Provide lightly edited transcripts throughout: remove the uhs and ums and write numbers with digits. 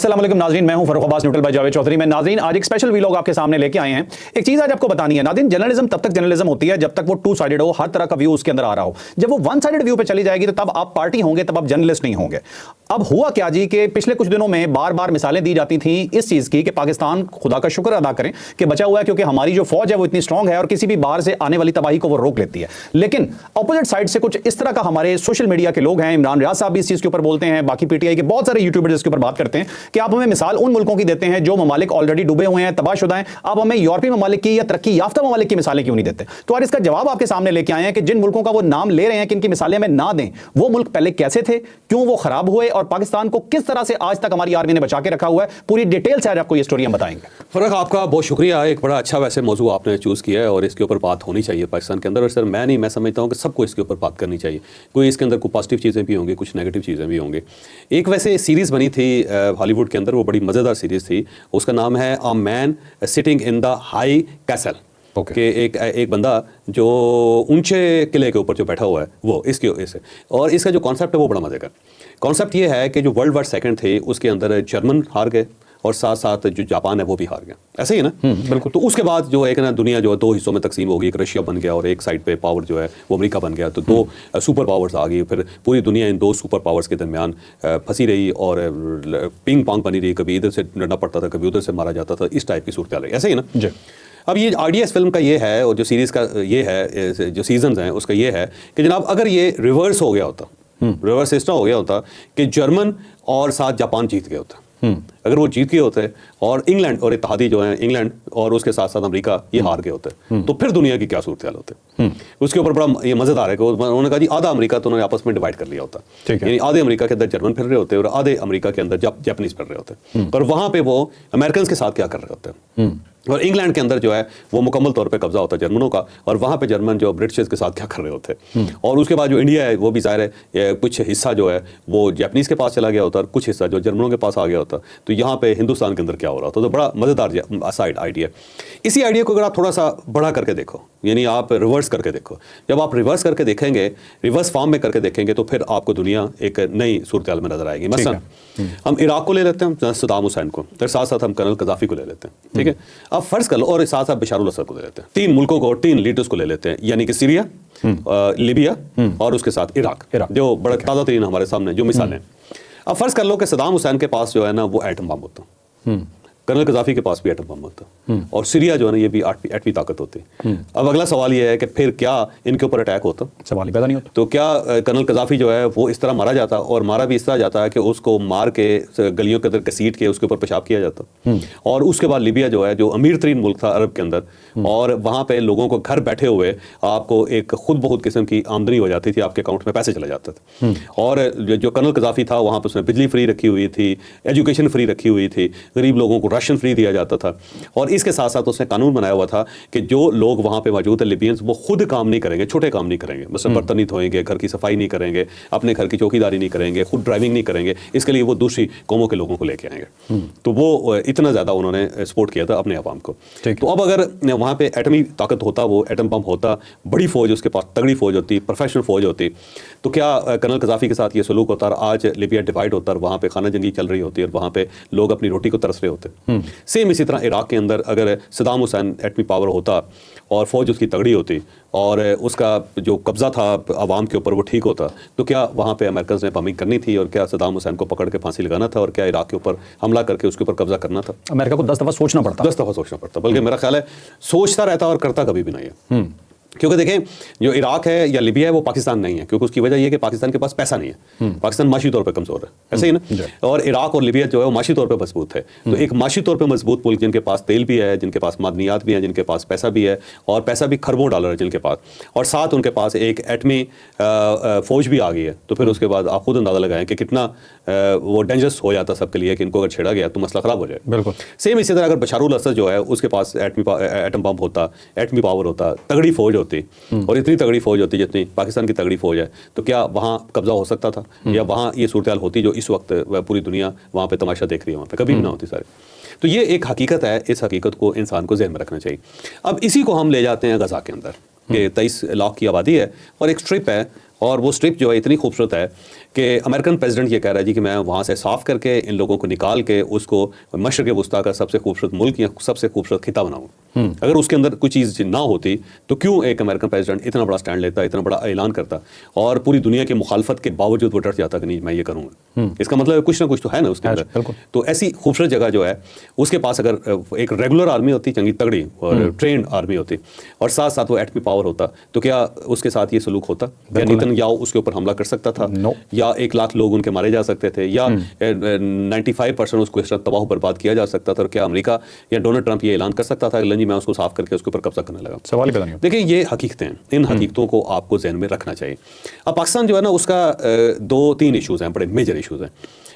अस्सलाम वालेकुम नाज़रीन, मैं हूं फरूख अब्बास न्यूट्रल बाय जावेद चौधरी। मैं नाज़रीन आज एक स्पेशल वीलॉग आपके सामने लेके आए हैं। एक चीज़ आज आपको बतानी है नाज़रीन, जर्नलिज्म तब तक जर्नलिज्म होती है जब तक वो टू साइडेड हो, हर तरह का व्यू उसके अंदर आ रहा हो। जब वो वन साइडेड व्यू पे चली जाएगी तो तब आप पार्टी होंगे, तब आप जर्नलिस्ट नहीं होंगे। अब हुआ क्या जी कि पिछले कुछ दिनों में बार बार मिसालें दी जाती थी इस चीज़ की कि पाकिस्तान खुदा का शुक्र अदा करें कि बचा हुआ है, क्योंकि हमारी जो फौज है वो इतनी स्ट्रांग है और किसी भी बाहर से आने वाली तबाही को वो रोक लेती है। लेकिन अपोजिट साइड से कुछ इस तरह का हमारे सोशल मीडिया के लोग हैं, इमरान रियाज साहब भी इस चीज़ के ऊपर बोलते हैं, बाकी पीटीआई के बहुत सारे यूट्यूबर्स इसके ऊपर बात करते हैं कि आप हमें मिसाल उन मुल्कों की देते हैं जो ममालिक ऑलरेडी डूबे हुए हैं, तबाहशुदा हैं। आप हमें यूरोपीय ममालिक की या तरक्की याफ्ता ममालिक की मिसालें क्यों नहीं देते? तो आज इसका जवाब आपके सामने लेके आए हैं कि जिन मुल्कों का वो नाम ले रहे हैं कि इनकी मिसालें हमें ना दें, वो मुल्क पहले कैसे थे, क्यों वो खराब हुए और पाकिस्तान को किस तरह से आज तक हमारी आर्मी ने बचा के रखा हुआ है। पूरी डिटेल से आज आपको ये स्टोरी हम बताएंगे। फरक, आपका बहुत शुक्रिया। एक बड़ा अच्छा वैसे मौजू आपने चूज़ किया है और इसके ऊपर बात होनी चाहिए पाकिस्तान के अंदर। और सर मैं समझता हूँ कि सबको इसके ऊपर बात करनी चाहिए। कोई इसके अंदर कोई पॉजिटिव चीज़ें भी होंगी, कुछ नेगेटिव चीज़ें भी होंगी। एक वैसे सीरीज़ बनी थी हॉलीवुड के अंदर, वो बड़ी मज़ेदार सीरीज़ थी। उसका नाम है a man sitting in the high castle. कि एक बंदा जो ऊंचे किले के ऊपर जो बैठा हुआ है वो इससे। और इसका जो कॉन्सेप्ट है वो बड़ा मजे का कॉन्सेप्ट ये है कि जो वर्ल्ड वार सेकंड थे उसके अंदर जर्मन हार गए और साथ साथ जो जापान है वो भी हार गया। ऐसे ही ना? बिल्कुल। तो उसके बाद जो एक ना दुनिया जो है दो हिस्सों में तकसीम हो गई। एक रशिया बन गया और एक साइड पे पावर जो है वो अमेरिका बन गया। तो दो सुपर पावर्स आ गई। फिर पूरी दुनिया इन दो सुपर पावर्स के दरमियान फंसी रही और पिंग पोंग बनी रही। कभी इधर से लड़ना पड़ता था, कभी उधर से मारा जाता था। इस टाइप की सूरत रही। ऐसे ही ना जी। अब ये आरडीएस फिल्म का ये है और जो सीरीज़ का ये है, जो सीजन्स हैं उसका ये है कि जनाब अगर ये रिवर्स हो गया होता, रिवर्स सिस्टम हो गया होता कि जर्मन और साथ जापान जीत गए होता। अगर वो जीत गए होते और इंग्लैंड और इत्तेहादी जो है इंग्लैंड और उसके साथ साथ अमेरिका ये हार गए होते तो फिर दुनिया की क्या सूरत हाल होते। उसके ऊपर बड़ा ये मजेदार है कि उन्होंने कहा जी आधा अमेरिका तो उन्होंने आपस में डिवाइड कर लिया होता। यानी आधे अमेरिका के अंदर जर्मन फिर रहे होते और आधे अमेरिका के अंदर जापानीज फिर रहे होते। और वहां पे वो अमेरिकन के साथ क्या कर रहे होते। और इंग्लैंड के अंदर जो है वो मुकम्मल तौर पे कब्जा होता है जर्मनों का और वहाँ पे जर्मन जो ब्रिटिश के साथ क्या कर रहे होते हैं। और उसके बाद जो इंडिया है वो भी ज़ाहिर है कुछ हिस्सा जो है वो जापानीज़ के पास चला गया होता और कुछ हिस्सा जो जर्मनों के पास आ गया होता। तो यहाँ पे हिंदुस्तान के अंदर क्या हो रहा होता। तो बड़ा मज़ेदार साइड आइडिया। इसी आइडिया को अगर आप थोड़ा सा बढ़ा करके देखो, यानी आप रिवर्स करके देखो, जब आप रिवर्स करके देखेंगे, रिवर्स फॉर्म में करके देखेंगे तो फिर आपको दुनिया एक नई सूरत हाल में नजर आएगी। मसलन हम इराक को ले लेते हैं, सद्दाम हुसैन को, फिर साथ साथ हम कर्नल कज़ाफ़ी को ले लेते हैं। ठीक है, अब फर्ज कर लो, और साथ साथ बशारुल असद को ले लेते हैं। तीन मुल्कों को, तीन लीडर्स को ले लेते हैं, यानी कि सीरिया, लीबिया और उसके साथ इराक, जो बड़ा ताज़ा तरीन हमारे सामने जो मिसाल हैं। अब फर्ज कर लो कि सद्दाम हुसैन के पास जो है ना वो एटम बम होता, कर्नल कज़ाफ़ी के पास भी एटम बम होता और सीरिया जो है ना ये भी एटमी ताकत होती। अब अगला सवाल ये है कि फिर क्या इनके ऊपर अटैक होता? सवाल ही पैदा नहीं होता। तो क्या कर्नल कज़ाफ़ी जो है वो इस तरह मारा जाता, और मारा भी इस तरह जाता है कि उसको मार के गलियों के अंदर घसीट के उसके ऊपर पेशाब किया जाता। और उसके बाद लीबिया जो है जो अमीर तरीन मुल्क था अरब के अंदर, और वहाँ पे लोगों को घर बैठे हुए आपको एक खुद बहुत किस्म की आमदनी हो जाती थी, आपके अकाउंट में पैसे चले जाते थे। और जो कर्नल कज़ाफ़ी था वहाँ पर उसने बिजली फ्री रखी हुई थी, एजुकेशन फ्री रखी हुई थी, गरीब लोगों को राशन फ्री दिया जाता था। और इसके साथ साथ उसने कानून बनाया हुआ था कि जो लोग वहाँ पे मौजूद है लिबियंस, वो खुद काम नहीं करेंगे, छोटे काम नहीं करेंगे, मतलब बर्तन नहीं धोएंगे, घर की सफाई नहीं करेंगे, अपने घर की चौकीदारी नहीं करेंगे, खुद ड्राइविंग नहीं करेंगे, इसके लिए वो दूसरी कौमों के लोगों को लेके आएंगे। तो वो इतना ज़्यादा उन्होंने सपोर्ट किया था अपने अवाम को। तो अब अगर वहाँ पे एटमी ताकत होता, वो एटम बम होता, बड़ी फौज उसके पास, तगड़ी फौज होती, प्रोफेशनल फौज होती, तो क्या कर्नल कज़ाफ़ी के साथ ये सलूक होता और आज लिबिया डिवाइड होता और वहाँ पे खाना जंगी चल रही होती और वहाँ पे लोग अपनी रोटी को तरस रहे होते। सेम इसी तरह इराक के अंदर अगर सद्दाम हुसैन एटमी पावर होता और फौज उसकी तगड़ी होती और उसका जो कब्जा था आवाम के ऊपर वो ठीक होता, तो क्या वहाँ पे अमेरिकन ने बमिंग करनी थी और क्या सद्दाम हुसैन को पकड़ के फांसी लगाना था और क्या इराक के ऊपर हमला करके उसके ऊपर कब्जा करना था? अमेरिका को 10 दफ़ा सोचना पड़ता, 10 दफ़ा सोचना पड़ता, बल्कि मेरा ख्याल है सोचता रहता और करता कभी भी नहीं है। क्योंकि देखें जो इराक है या लिबिया है वो पाकिस्तान नहीं है, क्योंकि उसकी वजह यह है कि पाकिस्तान के पास पैसा नहीं है। पाकिस्तान माशी तौर पे कमज़ोर है, ऐसे ही ना। और इराक और लिबिया जो है वो माशी तौर पे मजबूत है। तो एक माशी तौर पे मजबूत मुल्क जिनके पास तेल भी है, जिनके पास मादनियात भी हैं, जिनके पास पैसा भी है, और पैसा भी खरबों डॉलर है जिनके पास, और साथ उनके पास एक एटमी फौज भी आ गई है, तो फिर उसके बाद आप खुद अंदाज़ा लगाएं कि कितना वो डेंजरस हो जाता सबके लिए कि इनको अगर छेड़ा गया तो मसला ख़राब हो जाए। बिल्कुल सेम इसी तरह अगर बशारुल असद जो है उसके पास एटम बम होता, एटमी पावर होता, तगड़ी फौज होती, और इतनी तगड़ी फौज होती जितनी पाकिस्तान की तगड़ी फौज है, तो क्या वहाँ कब्जा हो सकता था या वहाँ ये सूरत हाल होती जो इस वक्त पूरी दुनिया वहाँ पे तमाशा देख रही है? वहाँ पे कभी भी ना होती सारे। तो ये एक हकीकत है, इस हकीकत को इंसान को ज़हन में रखना चाहिए। अब इसी को हम ले जाते हैं गज़ा के अंदर कि 23 लाख की आबादी है और एक स्ट्रिप है, और वो स्ट्रिप जो है इतनी खूबसूरत है कि अमेरिकन प्रेसिडेंट ये कह रहा है जी कि मैं वहाँ से साफ करके इन लोगों को निकाल के उसको मशरक़ वस्ता का सबसे खूबसूरत मुल्क या सबसे खूबसूरत खिता बनाऊँ। अगर उसके अंदर कोई चीज़ ना होती तो क्यों एक अमेरिकन प्रेसिडेंट इतना बड़ा स्टैंड लेता, इतना बड़ा ऐलान करता और पूरी दुनिया की मुखालफत के बावजूद वो डट जाता कि नहीं मैं ये करूँगा। इसका मतलब कुछ ना कुछ तो है ना उसके अंदर। तो ऐसी खूबसूरत जगह जो है उसके पास अगर एक रेगुलर आर्मी होती, चंगी तगड़ी और ट्रेंड आर्मी होती और साथ साथ वो एटमी पावर होता, तो क्या उसके साथ ये सलूक होता? क्या नेतन्याहू उसके ऊपर हमला कर सकता था? या 1 लाख लोग उनके मारे जा सकते थे? या 95% उसको इस तरह तबाह बर्बाद किया जा सकता था? और क्या अमेरिका या डोनाल्ड ट्रंप ये ऐलान कर सकता था कि मैं उसको साफ करके उसके ऊपर कब्जा करने लगा? सवाल ही पैदा नहीं होता। देखिए ये हकीकतें हैं, इन हकीकतों को आपको जहन में रखना चाहिए। अब पाकिस्तान जो है ना उसका 2-3 इशूज़ हैं, बड़े मेजर इशूज़ हैं।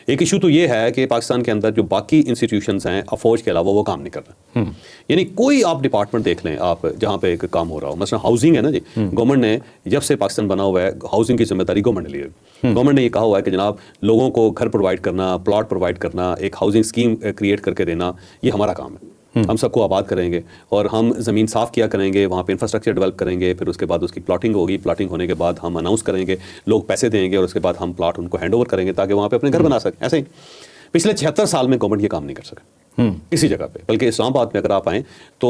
एक इशू तो ये है कि पाकिस्तान के अंदर जो बाकी इंस्टीट्यूशंस हैं फौज के अलावा वो काम नहीं कर रहे। यानी कोई आप डिपार्टमेंट देख लें आप जहाँ पे एक काम हो रहा हो, मसलन हाउसिंग है ना जी, गवर्नमेंट ने जब से पाकिस्तान बना हुआ है हाउसिंग की जिम्मेदारी गवर्नमेंट ने ली है। गवर्नमेंट ने ये कहा हुआ है कि जनाब लोगों को घर प्रोवाइड करना, प्लॉट प्रोवाइड करना, एक हाउसिंग स्कीम क्रिएट करके देना, ये हमारा काम है। हम सबको आबाद करेंगे और हम ज़मीन साफ़ किया करेंगे, वहाँ पे इंफ्रास्ट्रक्चर डेवलप करेंगे, फिर उसके बाद उसकी प्लॉटिंग होगी, प्लॉटिंग होने के बाद हम अनाउंस करेंगे, लोग पैसे देंगे और उसके बाद हम प्लॉट उनको हैंड ओवर करेंगे ताकि वहाँ पे अपने घर बना सकें। ऐसे ही पिछले 76 साल में गवर्नमेंट ये काम नहीं कर सके किसी जगह पे। बल्कि इस्लामाबाद में अगर आप आएँ तो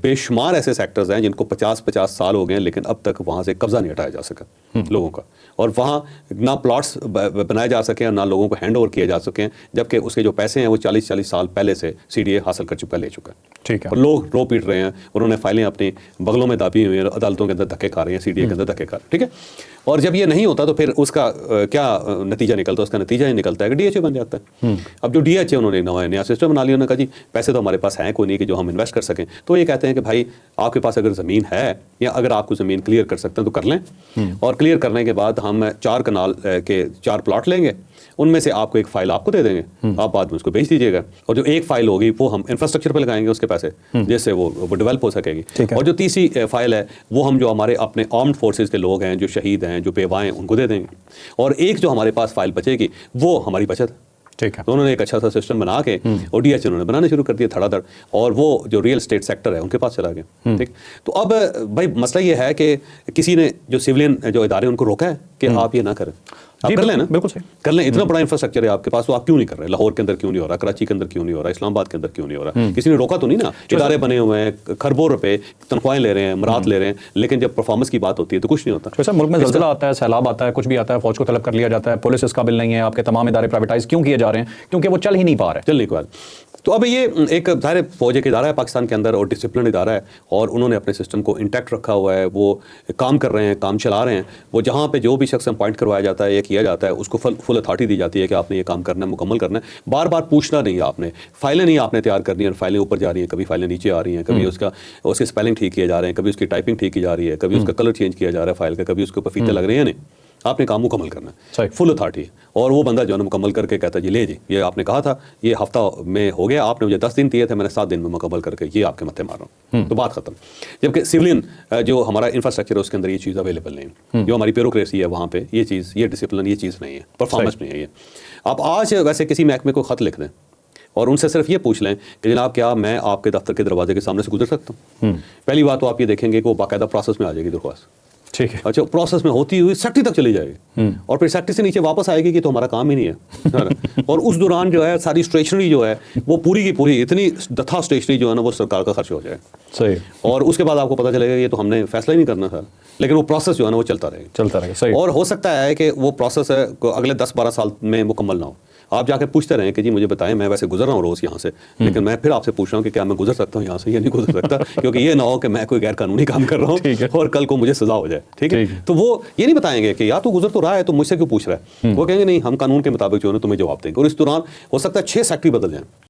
बेशुमार ऐसे सेक्टर्स हैं जिनको 50-50 साल हो गए हैं लेकिन अब तक वहाँ से कब्जा नहीं हटाया जा सका लोगों का, और वहाँ ना प्लॉट्स बनाए जा सके और ना लोगों को हैंड ओवर किए जा सकें, जबकि उसके जो पैसे हैं वो 40-40 साल पहले से CDA हासिल कर चुका ले चुका है। ठीक है। और लोग रो पीट रहे हैं, उन्होंने फाइलें अपनी बगलों में दाबी हुई हैं, अदालतों के अंदर धक्के खा रहे हैं, CDA के अंदर धक्के खा रहे हैं। ठीक है। और जब ये नहीं होता तो फिर उसका क्या नतीजा निकलता है? उसका नतीजा ये निकलता है कि DHA बन जाता है। अब जो DHA उन्होंने नया सिस्टम बना लिया, उन्होंने कहा जी पैसे तो हमारे पास हैं कोई नहीं कि जो हम इन्वेस्ट कर सकें। तो ये कहते हैं कि भाई आपके पास अगर ज़मीन है या अगर आपको ज़मीन क्लियर कर सकते हैं तो कर लें, और क्लियर करने के बाद हम 4 कनाल के 4 प्लॉट लेंगे, उनमें से आपको एक फाइल आपको दे देंगे, आप बाद में उसको बेच दीजिएगा, और जो एक फाइल होगी वो हम इंफ्रास्ट्रक्चर पे लगाएंगे उसके पैसे, जिससे वो डेवलप हो सकेगी। और जो तीसरी फाइल है वो हम जो हमारे अपने आर्म्ड फोर्सेस के लोग हैं, जो शहीद हैं, जो बेवा हैं, उनको दे देंगे, और एक जो हमारे पास फाइल बचेगी वो हमारी बचत। ठीक है। तो उन्होंने एक अच्छा सा सिस्टम बना के और DHA उन्होंने बनाना शुरू कर दिया धड़ाधड़, और वो जो रियल एस्टेट सेक्टर है उनके पास चला गया। ठीक। तो अब भाई मसला ये है कि किसी ने जो सिविलियन जो इदारे उनको रोका है कि आप ये ना करें। आप कर लें ना, बिल्कुल सही कर लें, इतना बड़ा इंफ्रास्ट्रक्चर है आपके पास, तो आप क्यों नहीं कर रहे? लाहौर के अंदर क्यों नहीं हो रहा? कराची के अंदर क्यों नहीं हो रहा? इस्लामाबाद के अंदर क्यों नहीं हो रहा? किसी ने रोका तो नहीं ना। इदारे बने हुए हैं, खरबों रुपए तनख्वाहें ले रहे हैं, मरात ले रहे हैं, लेकिन जब परफॉर्मेंस की बात होती है तो कुछ नहीं होता। सर मुल्क में ज़लज़ला आता है, सैलाब आता है, कुछ भी आता है, फौज को तलब कर लिया जाता है, पुलिस इस काबिल नहीं है, आपके तमाम इदारे प्राइवेटाइज क्यों किए जा रहे हैं? क्योंकि वो चल ही नहीं पा रहे। चलने के बाद तो अब ये एक ज़ाहिर फौज एक इदारा है पाकिस्तान के अंदर और डिसिप्लिन इदारा है, और उन्होंने अपने सिस्टम को इंटैक्ट रखा हुआ है, वो काम कर रहे हैं, काम चला रहे हैं। वो जहाँ पे जो भी शख्स अपॉइंट करवाया जाता है या किया जाता है उसको फुल अथॉरिटी दी जाती है कि आपने ये काम करना है, मुकम्मल करना है। बार बार पूछना नहीं है आपने, फाइलें नहीं आपने तैयार करनी है, और फाइलें ऊपर जा रही हैं, कभी फाइलें नीचे आ रही हैं, कभी उसके स्पेलिंग ठीक किए जा रहे हैं, कभी उसकी टाइपिंग ठीक की जा रही है, कभी उसका कलर चेंज किया जा रहा है फाइल का, कभी उसके ऊपर फीते लग रहे हैं। नहीं, आपने काम मुकम्मल करना है, फुल अथॉरिटी। और वो बंदा जो है मुकम्मल करके कहता है जी ले जी ये आपने कहा था, ये हफ्ता में हो गया, आपने मुझे 10 दिन दिए थे, मैंने 7 दिन में मुकम्मल करके ये आपके मत्थे मार रहा हूँ, तो बात खत्म। जबकि सिविलियन जो हमारा इंफ्रास्ट्रक्चर है उसके अंदर ये चीज़ अवेलेबल नहीं है, जो हमारी ब्यूरोक्रेसी है वहाँ पे ये चीज़, ये डिसिप्लिन, ये चीज़ नहीं है, परफॉर्मेंस नहीं है ये। आप आज वैसे किसी महकमे को ख़त लिख दें और उनसे सिर्फ ये पूछ लें कि जनाब क्या मैं आपके दफ्तर के दरवाजे के सामने से गुजर सकता हूँ, पहली बात तो आप ये देखेंगे कि वो बाकायदा प्रोसेस में आ जाएगी दरख्वास्त। ठीक है। अच्छा, प्रोसेस में होती हुई सेक्रेटरी तक चली जाएगी और फिर सेक्रेटरी से नीचे वापस आएगी कि तो हमारा काम ही नहीं है। और उस दौरान जो है सारी स्टेशनरी जो है वो पूरी की पूरी इतनी दफा स्टेशनरी जो है ना वो सरकार का खर्च हो जाए। सही। और उसके बाद आपको पता चलेगा ये तो हमने फैसला ही नहीं करना था, लेकिन वो प्रोसेस जो है ना वो चलता रहेगा। सही। और हो सकता है कि वो प्रोसेस अगले 10-12 साल में मुकम्मल ना हो। आप जाके पूछते रहें कि जी मुझे बताएं, मैं वैसे गुजर रहा हूँ रोज़ यहाँ से, लेकिन मैं फिर आपसे पूछ रहा हूँ कि क्या मैं गुजर सकता हूँ यहाँ से या नहीं गुजर सकता, क्योंकि ये ना हो कि मैं कोई गैर कानूनी काम कर रहा हूँ और कल को मुझे सजा हो जाए। ठीक है। तो वो ये नहीं बताएंगे कि यार तू गुजर तो रहा है तो मुझसे क्यों पूछ रहा है। वो कहेंगे नहीं हम कानून के मुताबिक जो है तुम्हें जवाब देंगे, और इस दौरान हो सकता है 6 सेक्रेटरी बदल जाएं।